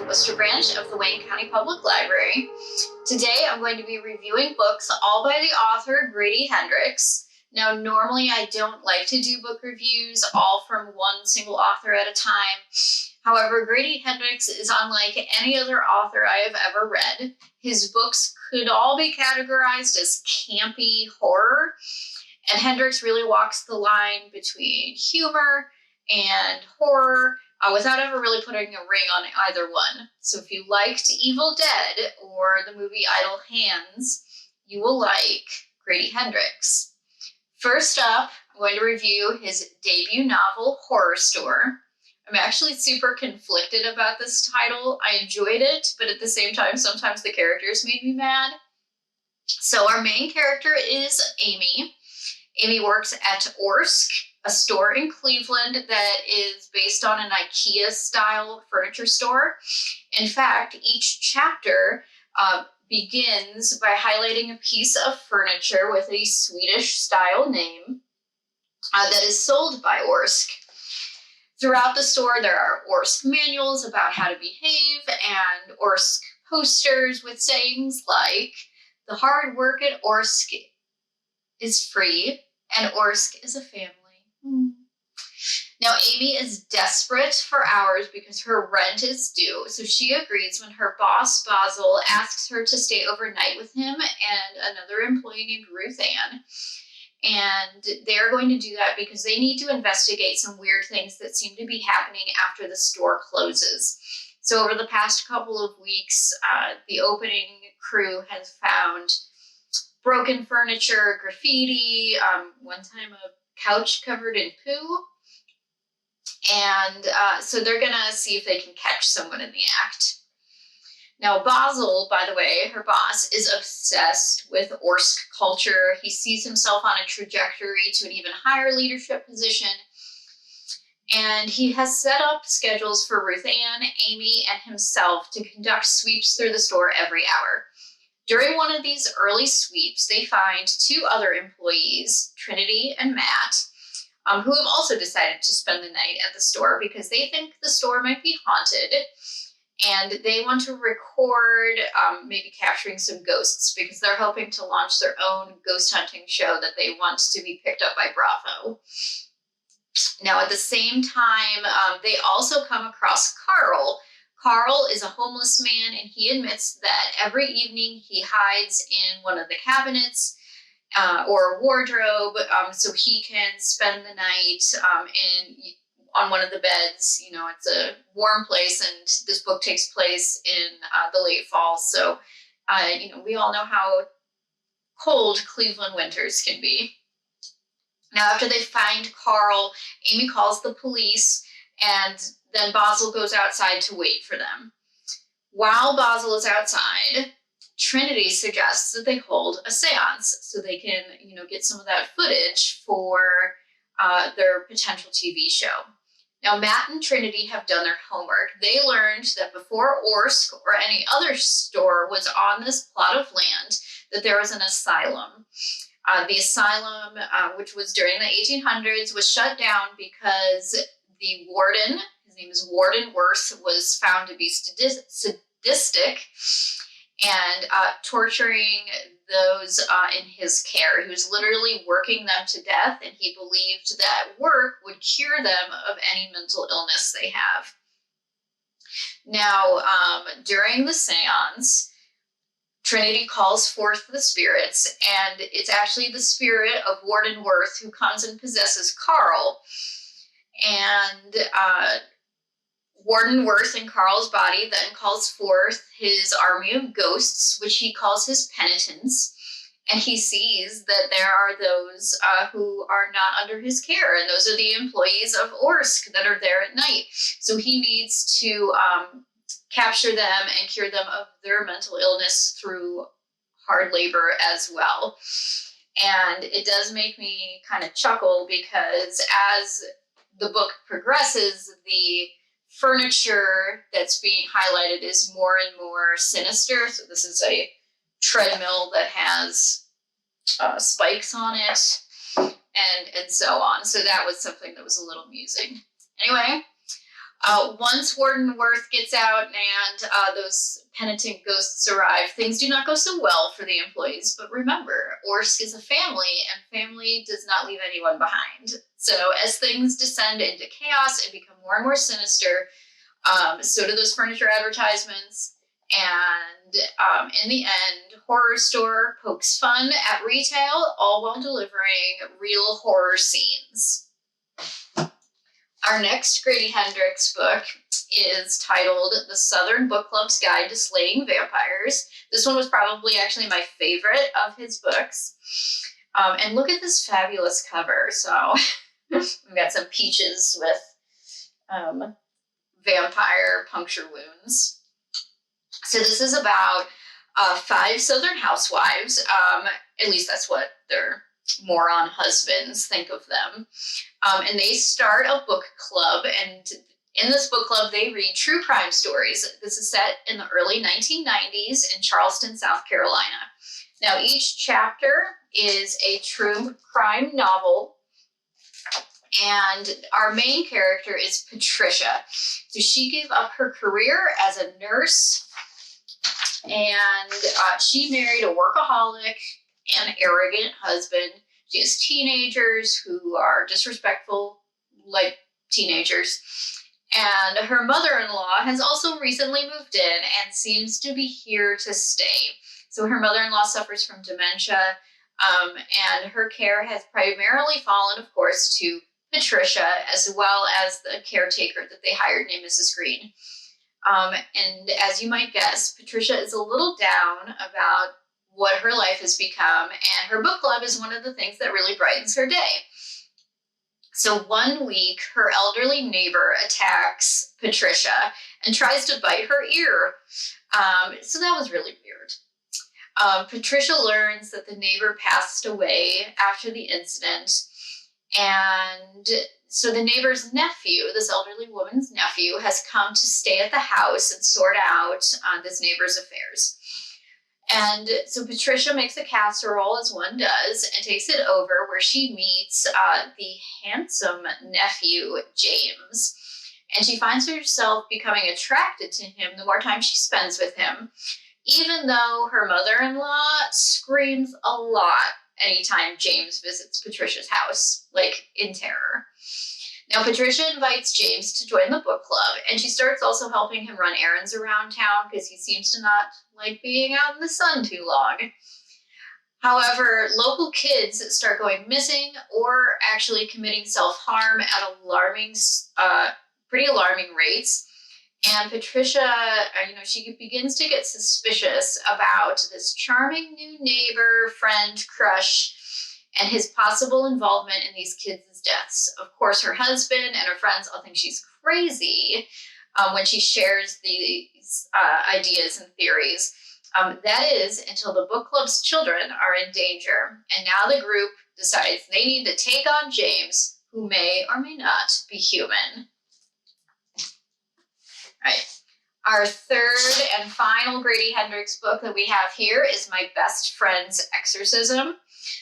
the Worcester branch of the Wayne County Public Library. Today I'm going to be reviewing books all by the author Grady Hendrix. Now normally I don't like to do book reviews all from one single author at a time. However, Grady Hendrix is unlike any other author I have ever read. His books could all be categorized as campy horror, and Hendrix really walks the line between humor and horror without ever really putting a ring on either one. So if you liked Evil Dead or the movie Idle Hands, you will like Grady Hendrix. First up, I'm going to review his debut novel, Horrorstör. I'm actually super conflicted about this title. I enjoyed it, but at the same time, sometimes the characters made me mad. So our main character is Amy. Amy works at Orsk, a store in Cleveland that is based on an IKEA-style furniture store. In fact, each chapter begins by highlighting a piece of furniture with a Swedish-style name that is sold by Orsk. Throughout the store, there are Orsk manuals about how to behave and Orsk posters with sayings like, "The hard work at Orsk is free, and Orsk is a family." Now, Amy is desperate for hours because her rent is due, so she agrees when her boss, Basil, asks her to stay overnight with him and another employee named Ruth Ann. And they're going to do that because they need to investigate some weird things that seem to be happening after the store closes. So over the past couple of weeks, the opening crew has found broken furniture, graffiti, one time a couch covered in poo. And so they're going to see if they can catch someone in the act. Now, Basil, by the way, her boss, is obsessed with Orsk culture. He sees himself on a trajectory to an even higher leadership position. And he has set up schedules for Ruth Ann, Amy, and himself to conduct sweeps through the store every hour. During one of these early sweeps, they find two other employees, Trinity and Matt, who have also decided to spend the night at the store because they think the store might be haunted. And they want to record maybe capturing some ghosts because they're hoping to launch their own ghost hunting show that they want to be picked up by Bravo. Now, at the same time, they also come across Carl. Carl is a homeless man, and he admits that every evening he hides in one of the cabinets or a wardrobe so he can spend the night on one of the beds. You know, it's a warm place, and this book takes place in the late fall. So, we all know how cold Cleveland winters can be. Now, after they find Carl, Amy calls the police, and then Basil goes outside to wait for them. While Basil is outside, Trinity suggests that they hold a seance so they can, get some of that footage for their potential TV show. Now, Matt and Trinity have done their homework. They learned that before Orsk or any other store was on this plot of land, that there was an asylum. The asylum, which was during the 1800s, was shut down because the warden, his name is Warden Worth, was found to be sadistic and torturing those in his care. He was literally working them to death, and he believed that work would cure them of any mental illness they have. Now, during the seance, Trinity calls forth the spirits, and it's actually the spirit of Warden Worth who comes and possesses Carl. And Warden Worth in Carl's body then calls forth his army of ghosts, which he calls his penitents. And he sees that there are those who are not under his care, and those are the employees of Orsk that are there at night. So he needs to capture them and cure them of their mental illness through hard labor as well. And it does make me kind of chuckle because as the book progresses, the furniture that's being highlighted is more and more sinister. So this is a treadmill that has spikes on it and so on. So that was something that was a little amusing. Anyway, Once Warden Worth gets out and those penitent ghosts arrive, things do not go so well for the employees. But remember, Orsk is a family, and family does not leave anyone behind. So as things descend into chaos and become more and more sinister, so do those furniture advertisements. And in the end, Horrorstör pokes fun at retail, all while delivering real horror scenes. Our next Grady Hendrix book is titled The Southern Book Club's Guide to Slaying Vampires. This one was probably actually my favorite of his books. And look at this fabulous cover. So we've got some peaches with vampire puncture wounds. So this is about 5 Southern housewives. At least that's what their moron husbands think of them. And they start a book club, and in this book club, they read true crime stories. This is set in the early 1990s in Charleston, South Carolina. Now, each chapter is a true crime novel, and our main character is Patricia. So she gave up her career as a nurse, and she married a workaholic and arrogant husband. She has teenagers who are disrespectful like teenagers. And her mother-in-law has also recently moved in and seems to be here to stay. So her mother-in-law suffers from dementia, and her care has primarily fallen, of course, to Patricia, as well as the caretaker that they hired named Mrs. Green. And as you might guess, Patricia is a little down about what her life has become, and her book club is one of the things that really brightens her day. So one week, her elderly neighbor attacks Patricia and tries to bite her ear. So that was really weird. Patricia learns that the neighbor passed away after the incident, and so the neighbor's nephew, this elderly woman's nephew, has come to stay at the house and sort out this neighbor's affairs. And so Patricia makes a casserole, as one does, and takes it over where she meets the handsome nephew, James. And she finds herself becoming attracted to him the more time she spends with him, even though her mother-in-law screams a lot anytime James visits Patricia's house, like in terror. Now, Patricia invites James to join the book club, and she starts also helping him run errands around town because he seems to not like being out in the sun too long. However, local kids start going missing or actually committing self-harm at pretty alarming rates. And Patricia, she begins to get suspicious about this charming new neighbor, friend, crush, and his possible involvement in these kids' deaths. Of course, her husband and her friends all think she's crazy when she shares these ideas and theories. That is until the book club's children are in danger. And now the group decides they need to take on James, who may or may not be human. All right. Our third and final Grady Hendrix book that we have here is My Best Friend's Exorcism.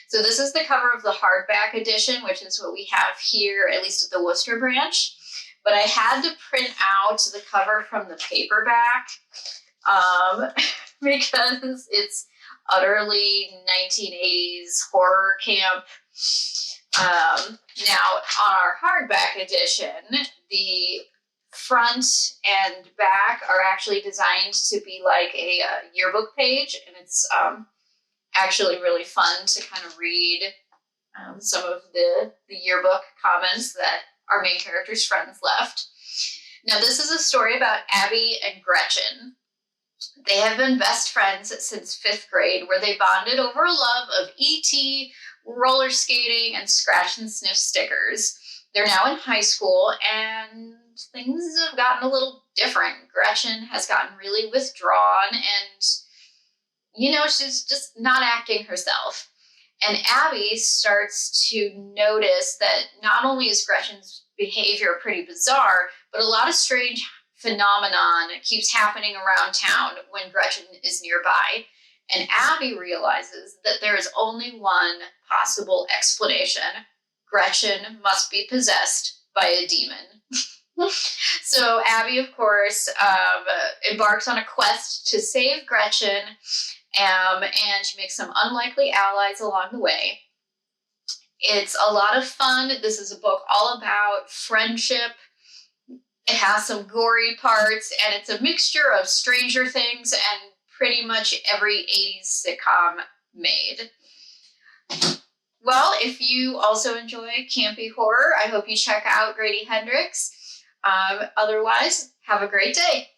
So this is the cover of the hardback edition, which is what we have here, at least at the Worcester branch. But I had to print out the cover from the paperback because it's utterly 1980s horror camp. Now, on our hardback edition, the front and back are actually designed to be like a yearbook page, and it's actually really fun to kind of read some of the yearbook comments that our main character's friends left. Now, this is a story about Abby and Gretchen. They have been best friends since 5th grade, where they bonded over a love of E.T., roller skating, and scratch and sniff stickers. They're now in high school, and things have gotten a little different. Gretchen has gotten really withdrawn, and she's just not acting herself. And Abby starts to notice that not only is Gretchen's behavior pretty bizarre, but a lot of strange phenomenon keeps happening around town when Gretchen is nearby. And Abby realizes that there is only one possible explanation. Gretchen must be possessed by a demon. So Abby, of course, embarks on a quest to save Gretchen, and she makes some unlikely allies along the way. It's a lot of fun. This is a book all about friendship. It has some gory parts, and it's a mixture of Stranger Things and pretty much every 80s sitcom made. Well, if you also enjoy campy horror, I hope you check out Grady Hendrix. Otherwise, have a great day.